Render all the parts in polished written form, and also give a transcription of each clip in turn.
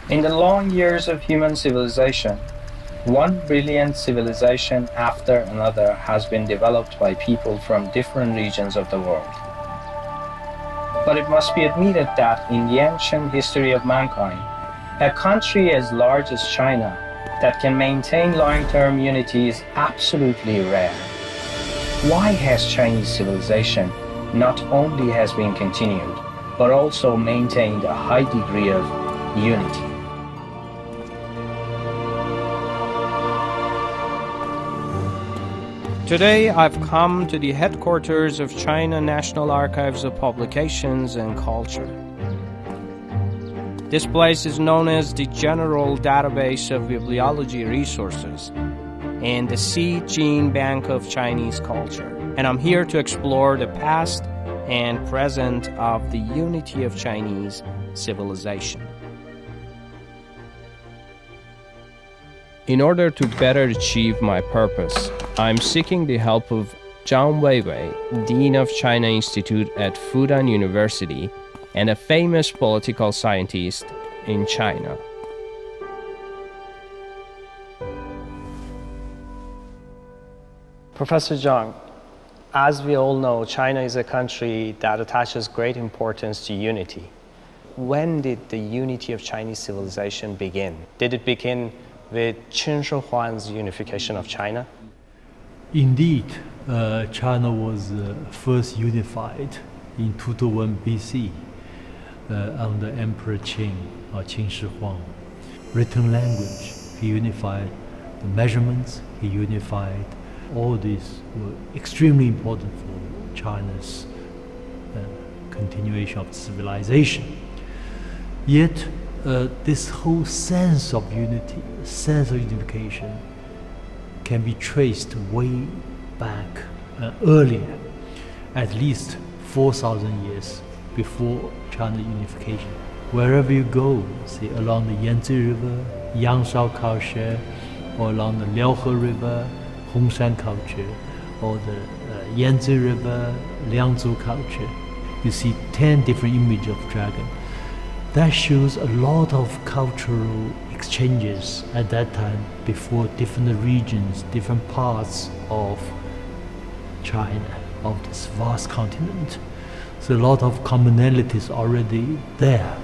In the long years of human civilization, one brilliant civilization after another has been developed by people from different regions of the world. But it must be admitted that in the ancient history of mankind, a country as large as China that can maintain long-term unity is absolutely rare. Why has Chinese civilization not only has been continued, but also maintained a high degree of unity? Today, I've come to the headquarters of China National Archives of Publications and Culture. This place is known as the General Database of Bibliology Resources and the Seed Gene Bank of Chinese Culture. And I'm here to explore the past and present of the unity of Chinese civilization. In order to better achieve my purpose, I'm seeking the help of Zhang Weiwei, Dean of China Institute at Fudan University and a famous political scientist in China. Professor Zhang, as we all know, China is a country that attaches great importance to unity. When did the unity of Chinese civilization begin? Did it begin with Qin Shi Huang's unification of China? Indeed, China was first unified in 221 BC under Emperor Qin, or Qin Shi Huang. Written language, he unified the measurements, he unified all these were extremely important for China's continuation of civilization. Yet, this whole sense of unity, sense of unification, can be traced way back earlier, at least 4,000 years before China unification. Wherever you go, say along the Yangtze River, Yangshao culture, or along the Liaohe River, Hongshan culture, or the Yangtze River, Liangzhou culture, you see 10 different images of dragon. That shows a lot of cultural exchanges at that time before different regions, different parts of China, of this vast continent. So a lot of commonalities already there.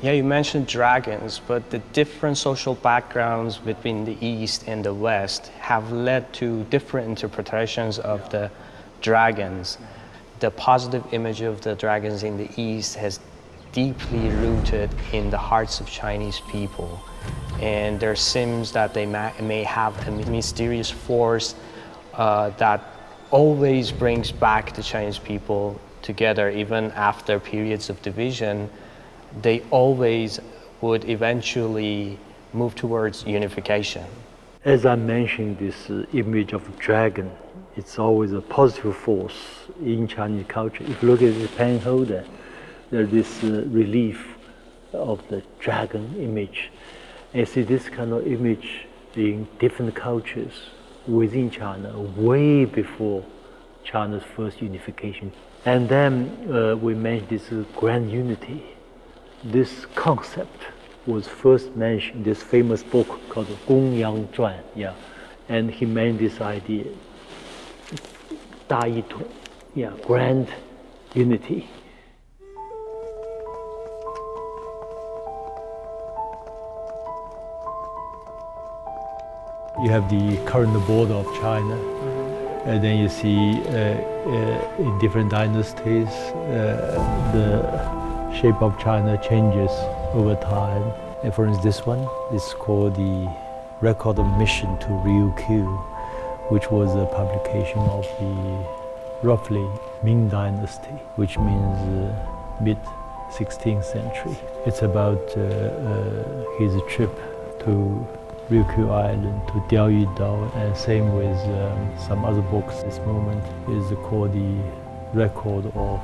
Yeah, you mentioned dragons, but the different social backgrounds between the East and the West have led to different interpretations of the dragons. The positive image of the dragons in the East has deeply rooted in the hearts of Chinese people. And there seems that they may have a mysterious force that always brings back the Chinese people together, even after periods of division. They always would eventually move towards unification. As I mentioned, this image of a dragon, it's always a positive force in Chinese culture. If you look at the pen holder, there's this relief of the dragon image. And see this kind of image in different cultures within China, way before China's first unification. And then we mentioned this grand unity. This concept was first mentioned in this famous book called Gong Yang Zhuan, yeah, and he made this idea, 大一统, yeah, grand unity. You have the current border of China, and then you see in different dynasties the shape of China changes over time. And for instance, this one is called the Record of Mission to Ryukyu, which was a publication of the roughly Ming Dynasty, which means mid-16th century. It's about his trip to Ryukyu Island, to Diaoyudao, and same with some other books. This moment is called the Record of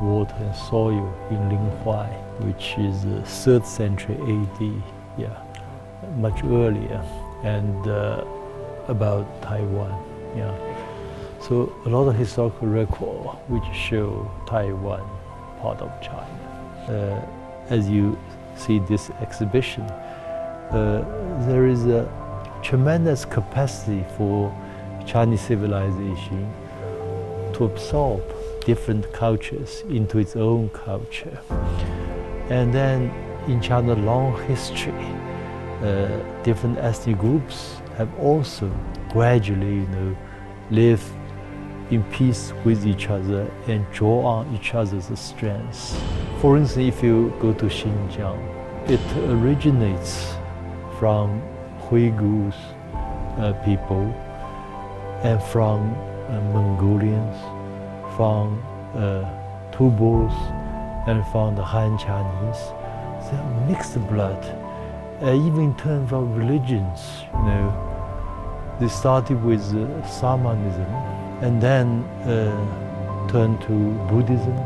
Water and Soil in Linghuai, which is 3rd century AD, yeah, much earlier, and about Taiwan, yeah. So a lot of historical record which show Taiwan part of China. As you see this exhibition, there is a tremendous capacity for Chinese civilization to absorb different cultures into its own culture. And then in China's long history, different ethnic groups have also gradually, live in peace with each other and draw on each other's strengths. For instance, if you go to Xinjiang, it originates from Uyghurs people and from Mongolians, from Tubos, and from the Han Chinese. They're mixed blood. Even in terms of religions, they started with shamanism and then turned to Buddhism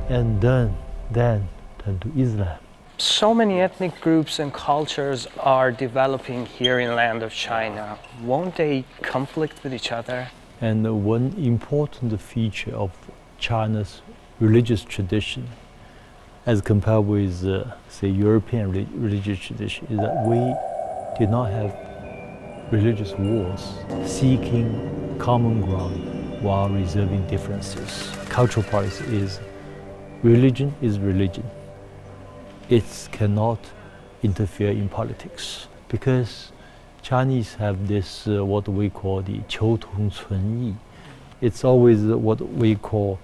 and then turned to Islam. So many ethnic groups and cultures are developing here in the land of China. Won't they conflict with each other? And one important feature of China's religious tradition, as compared with, say, European religious tradition, is that we did not have religious wars, seeking common ground while reserving differences. Cultural policy is religion. It cannot interfere in politics because Chinese have this what we call the 求同存异. It's always what we call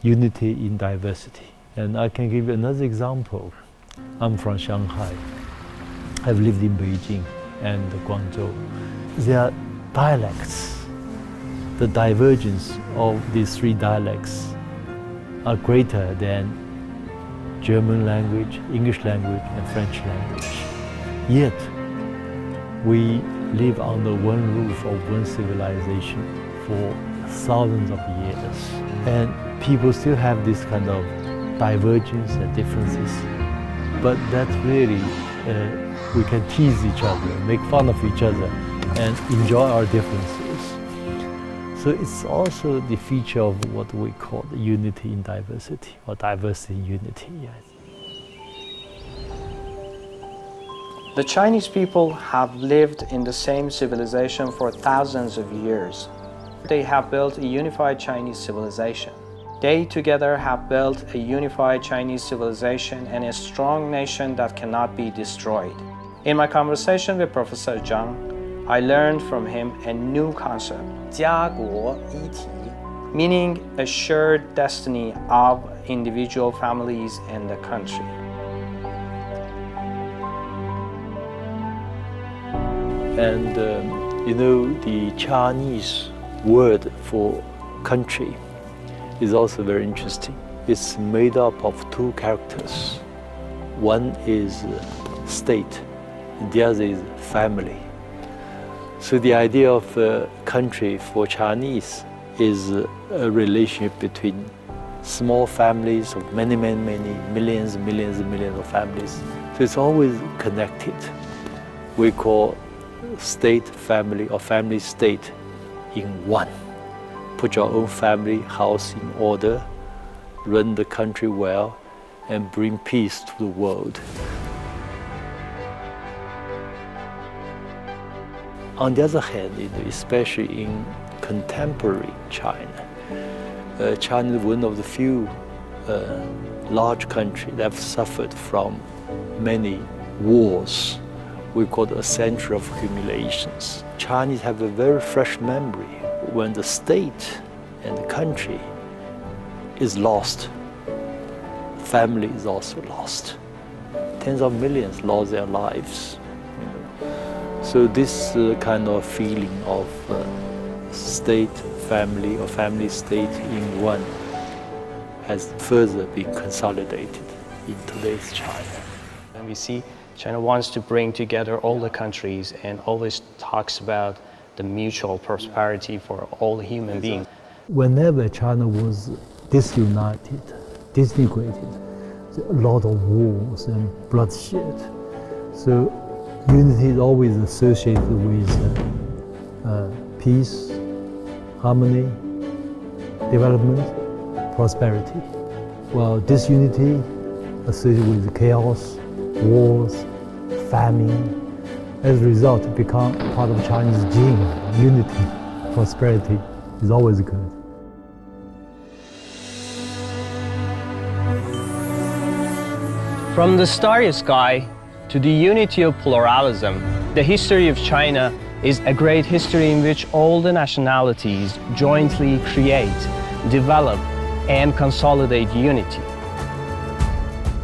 unity in diversity. And I can give you another example. I'm from Shanghai. I've lived in Beijing and Guangzhou. Their dialects, the divergence of these three dialects are greater than German language, English language, and French language. Yet, we live under one roof of one civilization for thousands of years. And people still have this kind of divergence and differences. But that's really, we can tease each other, make fun of each other, and enjoy our differences. So it's also the feature of what we call the unity in diversity, or diversity in unity. Yes. The Chinese people have lived in the same civilization for thousands of years. They have built a unified Chinese civilization. They together have built a unified Chinese civilization and a strong nation that cannot be destroyed. In my conversation with Professor Zhang, I learned from him a new concept, 家国一体, meaning a shared destiny of individual families and the country. And the Chinese word for country is also very interesting. It's made up of two characters. One is state, and the other is family. So the idea of country for Chinese is a relationship between small families of many millions of families. So it's always connected. We call state family or family state in one. Put your own family house in order, run the country well, and bring peace to the world. On the other hand, especially in contemporary China, China is one of the few large countries that have suffered from many wars. We call it a century of humiliations. Chinese have a very fresh memory when the state and the country is lost, family is also lost. Tens of millions lost their lives. So this kind of feeling of state, family, or family state in one has further been consolidated in today's China. And we see China wants to bring together all the countries and always talks about the mutual prosperity for all human beings. Whenever China was disunited, disintegrated, a lot of wars and bloodshed. So unity is always associated with peace, harmony, development, prosperity. Well, disunity associated with chaos, wars, famine. As a result, it becomes part of Chinese gene. Unity, prosperity is always good. From the starry sky to the unity of pluralism, the history of China is a great history in which all the nationalities jointly create, develop, and consolidate unity.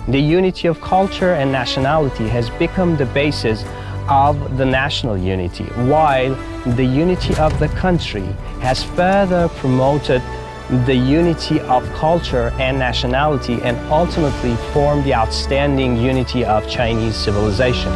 The unity of culture and nationality has become the basis of the national unity, while the unity of the country has further promoted the unity of culture and nationality and ultimately formed the outstanding unity of Chinese civilization.